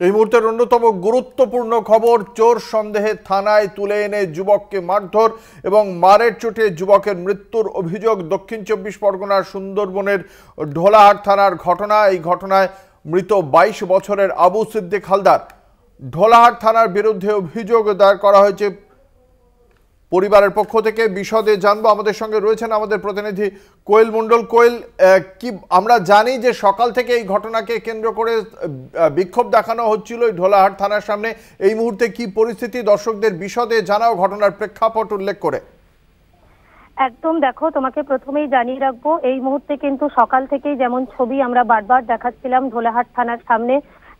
এই মুহূর্তের অন্যতম গুরুত্বপূর্ণ খবর, চোর সন্দেহে থানায় তুলে এনে যুবককে মারধর এবং মারের চোটে যুবকের মৃত্যুর অভিযোগ। দক্ষিণ ২৪ পরগনার সুন্দরবনের ঢোলাহাট থানার ঘটনা। এই ঘটনায় মৃত ২২ বছরের আবু সিদ্দিক হালদার। ঢোলাহাট থানার বিরুদ্ধে অভিযোগ দায়ের করা হয়েছে পরিবারের পক্ষ থেকে। বিশদে জানবো, আমাদের সঙ্গে রয়েছেন আমাদের প্রতিনিধি কোয়েল মণ্ডল। কোয়েল, কি আমরা জানি যে সকাল থেকে এই ঘটনাকে কেন্দ্র করে বিক্ষোভ দেখানো হচ্ছিল এই ঢোলাহাট থানার সামনে। এই মুহূর্তে কি পরিস্থিতি, দর্শকদের বিশদে জানাও, ঘটনার প্রেক্ষাপট উল্লেখ করে। একদম, দেখো, তোমাকে প্রথমেই জানিয়ে রাখবো, এই মুহূর্তে কিন্তু সকাল থেকেই যেমন ছবি আমরা বারবার দেখাচ্ছিলাম, ঢোলাহাট থানার সামনে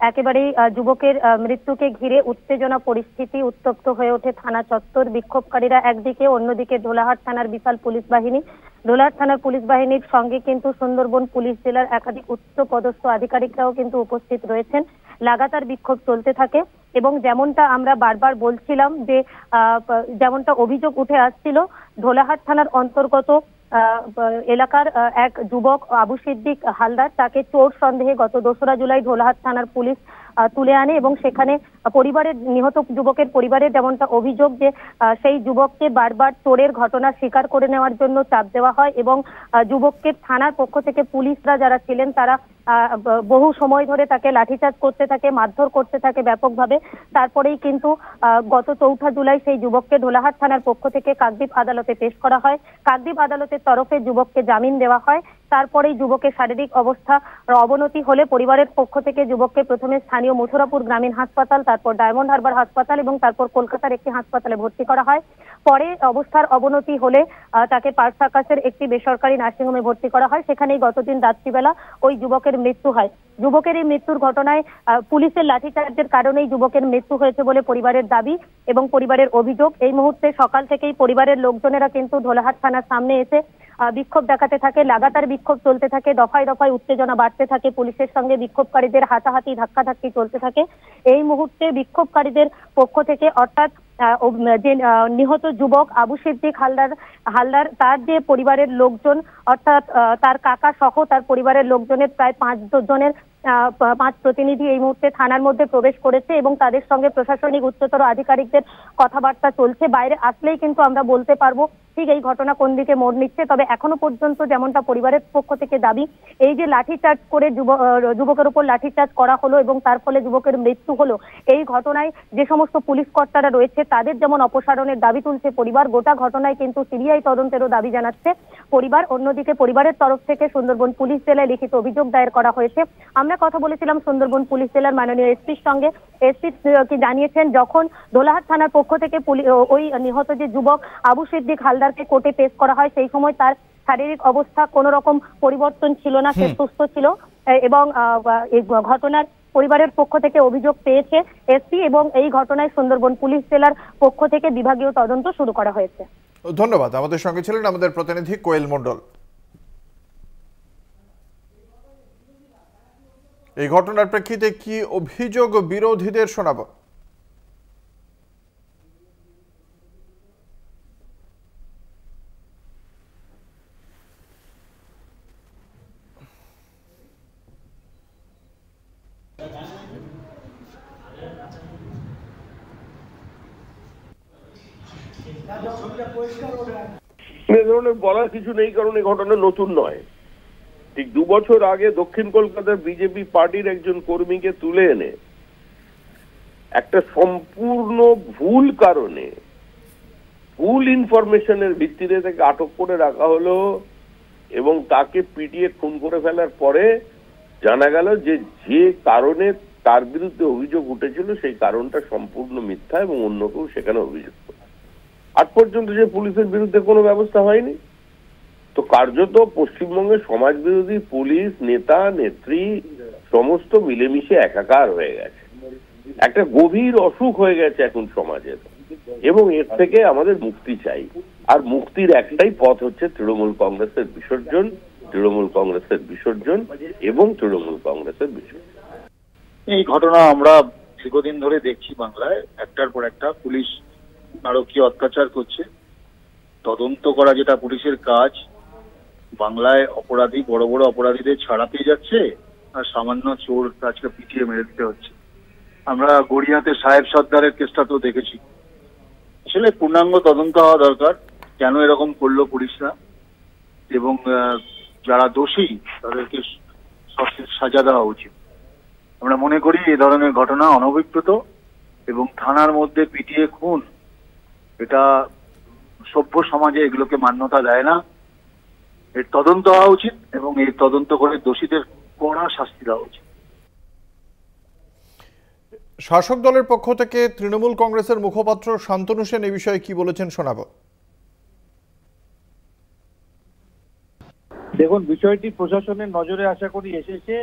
একেবারেই যুবকের মৃত্যুকে ঘিরে উত্তেজনা পরিস্থিতি, উত্তপ্ত হয়ে ওঠে থানা চত্বর। বিক্ষোভকারীরা একদিকে, অন্যদিকে ঢোলাহাট থানার বিশাল পুলিশ বাহিনী। ঢোলাহাট থানার পুলিশ বাহিনীর সঙ্গে কিন্তু সুন্দরবন পুলিশ জেলার একাধিক উচ্চ পদস্থ আধিকারিকরাও কিন্তু উপস্থিত রয়েছেন। লাগাতার বিক্ষোভ চলতে থাকে এবং যেমনটা আমরা বারবার বলছিলাম যে যেমনটা অভিযোগ উঠে আসছিল, ঢোলাহাট থানার অন্তর্গত এলাকার এক যুবক আবু সিদ্দিক হালদার, তাকে চোর সন্দেহে গত ২রা জুলাই ঢোলাহাট থানার পুলিশ তুলে আনে এবং সেখানে পরিবারের, নিহত যুবকের পরিবারের যেমনটা অভিযোগ যে সেই যুবককে বারবার চোরের ঘটনা স্বীকার করে নেওয়ার জন্য চাপ দেওয়া হয় এবং যুবককে থানার পক্ষ থেকে পুলিশরা যারা ছিলেন তারা বহু সময় ধরে তাকে লাঠিচার্জ করতে থাকে, মারধর করতে থাকে ব্যাপকভাবে। তারপরেই কিন্তু গত ৪ঠা জুলাই সেই যুবককে ঢোলাহাট থানার পক্ষ থেকে কাকদ্বীপ আদালতে পেশ করা হয়। কাকদ্বীপ আদালতের তরফে যুবককে জামিন দেওয়া হয়। তারপরেই যুবকের শারীরিক অবস্থা অবনতি হলে পরিবারের পক্ষ থেকে যুবককে প্রথমে স্থানীয় মথুরাপুর গ্রামীণ হাসপাতাল, তারপর ডায়মন্ড হারবার হাসপাতাল এবং তারপর কলকাতার একটি হাসপাতালে ভর্তি করা হয়। পরে অবস্থার অবনতি হলে তাকে পার্ক সার্কাসের একটি বেসরকারি নার্সিংহোমে ভর্তি করা হয়। সেখানেই গতদিন রাত্রিবেলা ওই যুবকের মৃত্যু হয়। যুবকের এই মৃত্যুর ঘটনায় পুলিশের লাঠিচার্জের কারণেই যুবকের মৃত্যু হয়েছে বলে পরিবারের দাবি এবং পরিবারের অভিযোগ। এই মুহূর্তে সকাল থেকেই পরিবারের লোকজনেরা কিন্তু ঢোলাহাট থানার সামনে এসে বিক্ষোভ দেখাতে থাকে। লাগাতার বিক্ষোভ চলতে থাকে, দফায় দফায় উত্তেজনা বাড়তে থাকে, পুলিশের সঙ্গে বিক্ষোভকারীদের হাতাহাতি ধাক্কাধাক্কি চলতে থাকে। এই মুহূর্তে বিক্ষোভকারীদের পক্ষ থেকে, অর্থাৎ যে নিহত যুবক আবু সিদ্দিক হালদার তার যে পরিবারের লোকজন, অর্থাৎ তার কাকা সহ তার পরিবারের লোকজনের প্রায় ৫ জনের ৫ প্রতিনিধি এই মুহূর্তে থানার মধ্যে প্রবেশ করেছে এবং তাদের সঙ্গে প্রশাসনিক উচ্চতর আধিকারিকদের কথাবার্তা চলছে। বাইরে আসলেই কিন্তু আমরা বলতে পারবো ঠিক এই ঘটনা কোন দিকে মোড় নিচ্ছে। তবে এখনো পর্যন্ত যেমনটা পরিবারের পক্ষ থেকে দাবি, এই যে লাঠিচার্জ করে যুবকের উপর লাঠিচার্জ করা হলো এবং তার ফলে যুবকের মৃত্যু হলো, এই ঘটনায় যে সমস্ত পুলিশ কর্তারা রয়েছে তাদের যেমন অপসারণের দাবি তুলছে পরিবার, গোটা ঘটনায় কিন্তু সিবিআই তদন্তেরও দাবি জানাচ্ছে পরিবার। অন্যদিকে পরিবারের তরফ থেকে সুন্দরবন পুলিশ জেলায় লিখিত অভিযোগ দায়ের করা হয়েছে। আমরা কথা বলেছিলাম সুন্দরবন পুলিশ জেলার মাননীয় এসপির সঙ্গে। এসপি কি জানিয়েছেন, যখন ঢোলাহাট থানার পক্ষ থেকে ওই নিহত যে যুবক আবু সিদ্দিক হালদারকে কোর্টে পেশ করা হয়, সেই সময় তার শারীরিক অবস্থা কোনো রকম পরিবর্তন ছিল না, সে সুস্থ ছিল এবং এই ঘটনার পরিবারের পক্ষ থেকে অভিযোগ পেয়েছে এসপি এবং এই ঘটনায় সুন্দরবন পুলিশ জেলার পক্ষ থেকে বিভাগীয় তদন্ত শুরু করা হয়েছে। ধন্যবাদ। আমাদের সঙ্গে ছিলেন আমাদের প্রতিনিধি কোয়েল মণ্ডল। এই ঘটনার প্রেক্ষিতে কি অভিযোগ বিরোধীদের শোনাবো। এ ধরনের বলার কিছু নেই, কারণ এই ঘটনা নতুন নয়। ঠিক 2 বছর আগে দক্ষিণ কলকাতার বিজেপি পার্টির একজন কর্মীকে তুলে এনে একটা সম্পূর্ণ ভুল কারণে, ভুল ইনফরমেশনের ভিত্তিতে তাকে আটক করে রাখা হলো এবং তাকে পিটিয়ে খুন করে ফেলার পরে জানা গেল যে কারণে তার বিরুদ্ধে অভিযোগ উঠেছিল সেই কারণটা সম্পূর্ণ মিথ্যা এবং অন্য কেউ সেখানে অভিযুক্ত। আজ পর্যন্ত যে পুলিশের বিরুদ্ধে কোনো ব্যবস্থা হয়নি, তো কার্যত পশ্চিমবঙ্গের সমাজ বিরোধী পুলিশ নেতা নেত্রী সমস্ত মিলেমিশে একাকার হয়ে গেছে। একটা গভীর অসুখ হয়ে গেছে এখন সমাজের এবং এর থেকে আমাদের মুক্তি চাই। আর মুক্তির একটাই পথ হচ্ছে তৃণমূল কংগ্রেসের বিসর্জন, তৃণমূল কংগ্রেসের বিসর্জন এবং তৃণমূল কংগ্রেসের বিসর্জন। এই ঘটনা আমরা দীর্ঘদিন ধরে দেখছি বাংলায়, একটার পর একটা পুলিশ নারকীয় অত্যাচার করছে। তদন্ত করা যেটা পুলিশের কাজ, বাংলায় অপরাধী, বড় বড় অপরাধীদের ছাড়া পেয়ে যাচ্ছে আর সামান্য চোর আজকে পিটিয়ে মেরে দিতে হচ্ছে। আমরা গড়িয়াতে সাহেব সর্দারের কেসটা তো দেখেছি। আসলে পূর্ণাঙ্গ তদন্ত হওয়া দরকার, কেন এরকম করলো পুলিশরা, এবং যারা দোষী তাদেরকে সঠিক সাজা দেওয়া উচিত। আমরা মনে করি এ ধরনের ঘটনা অনভিপ্রেত, এবং থানার মধ্যে পিটিয়ে খুন, এটা সভ্য সমাজে এগুলোকে মান্যতা দেয় না। এর তদন্ত হওয়া উচিত এবং এই তদন্ত করে দোষীদের কড়া শাস্তি দেওয়া উচিত। শাসক দলের পক্ষ থেকে তৃণমূল কংগ্রেসের মুখপাত্র শান্তনু সেন এই বিষয়ে কি বলেছেন শোনাবো। দেখুন, বিষয়টি প্রশাসনের নজরে আশা করি এসেছে।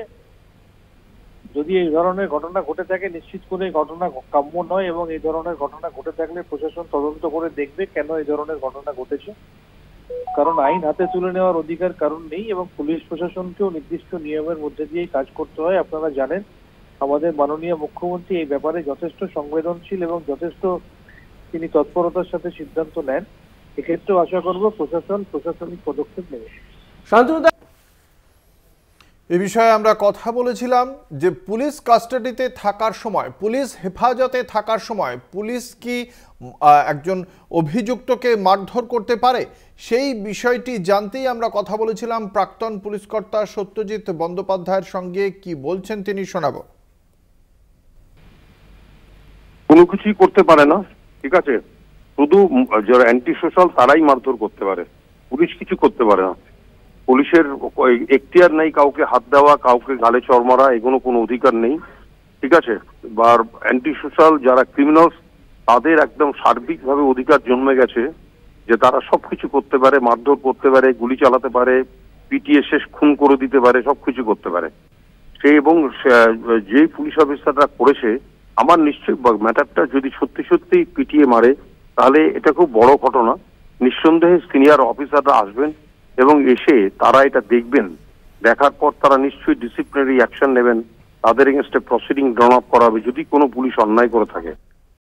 যদি এই ধরনের ঘটনা ঘটে থাকে, নিশ্চিত করে এই ঘটনা কাম্য নয়, এবং এই ধরনের ঘটনা ঘটে থাকলে প্রশাসন তদন্ত করে দেখবে কেন এই ধরনের ঘটনা ঘটেছে। কারণ আইন হাতে তুলে নেওয়ার অধিকার কারণ নেই, এবং পুলিশ প্রশাসনকেও নির্দিষ্ট নিয়মের মধ্যে দিয়েই কাজ করতে হয়। আপনারা জানেন আমাদের মাননীয় মুখ্যমন্ত্রী এই ব্যাপারে যথেষ্ট সংবেদনশীল এবং যথেষ্ট তিনি তৎপরতার সাথে সিদ্ধান্ত নেন। এক্ষেত্রেও আশা করব প্রশাসন প্রশাসনিক পদক্ষেপ নেবে। এ বিষয়ে আমরা কথা বলেছিলাম যে পুলিশ কাস্টাডিতে থাকার সময়, পুলিশ হেফাজতে থাকার সময় পুলিশ কি একজন অভিযুক্তকে মারধর করতে পারে, সেই বিষয়টি জানতেই আমরা কথা বলেছিলাম প্রাক্তন পুলিশ কর্তা সত্যজিৎ বন্দ্যোপাধ্যায়ের সঙ্গে। কি বলছেন তিনি শোনাবো। কোনো কিছুই করতে পারে না, ঠিক আছে, শুধু যারা অ্যান্টি সোশ্যাল তারাই মারধর করতে পারে, পুলিশ কিছু করতে পারে না। পুলিশের এখতিয়ার নেই কাউকে হাত দেওয়া, কাউকে গালে চড় মারা, এগুলো কোনো অধিকার নেই, ঠিক আছে। বা অ্যান্টি সোশ্যাল যারা ক্রিমিনালস তাদের একদম সার্বিকভাবে অধিকার জন্মে গেছে যে তারা সবকিছু করতে পারে, মারধর করতে পারে, গুলি চালাতে পারে, পিটিয়ে শেষ খুন করে দিতে পারে, সবকিছু করতে পারে সে। এবং যেই পুলিশ অফিসাররা করেছে, আমার নিশ্চয়ই ম্যাটারটা যদি সত্যি সত্যি পিটিয়ে মারে তাহলে এটা খুব বড় ঘটনা। নিঃসন্দেহে সিনিয়র অফিসাররা আসবেন এবং এসে তারা এটা দেখবেন, দেখার পর তারা নিশ্চয়ই ডিসিপ্লিনারি অ্যাকশন নেবেন, তাদের এগেনস্টে প্রসিডিং ড্রন আপ করা হবে যদি কোনো পুলিশ অন্যায় করে থাকে।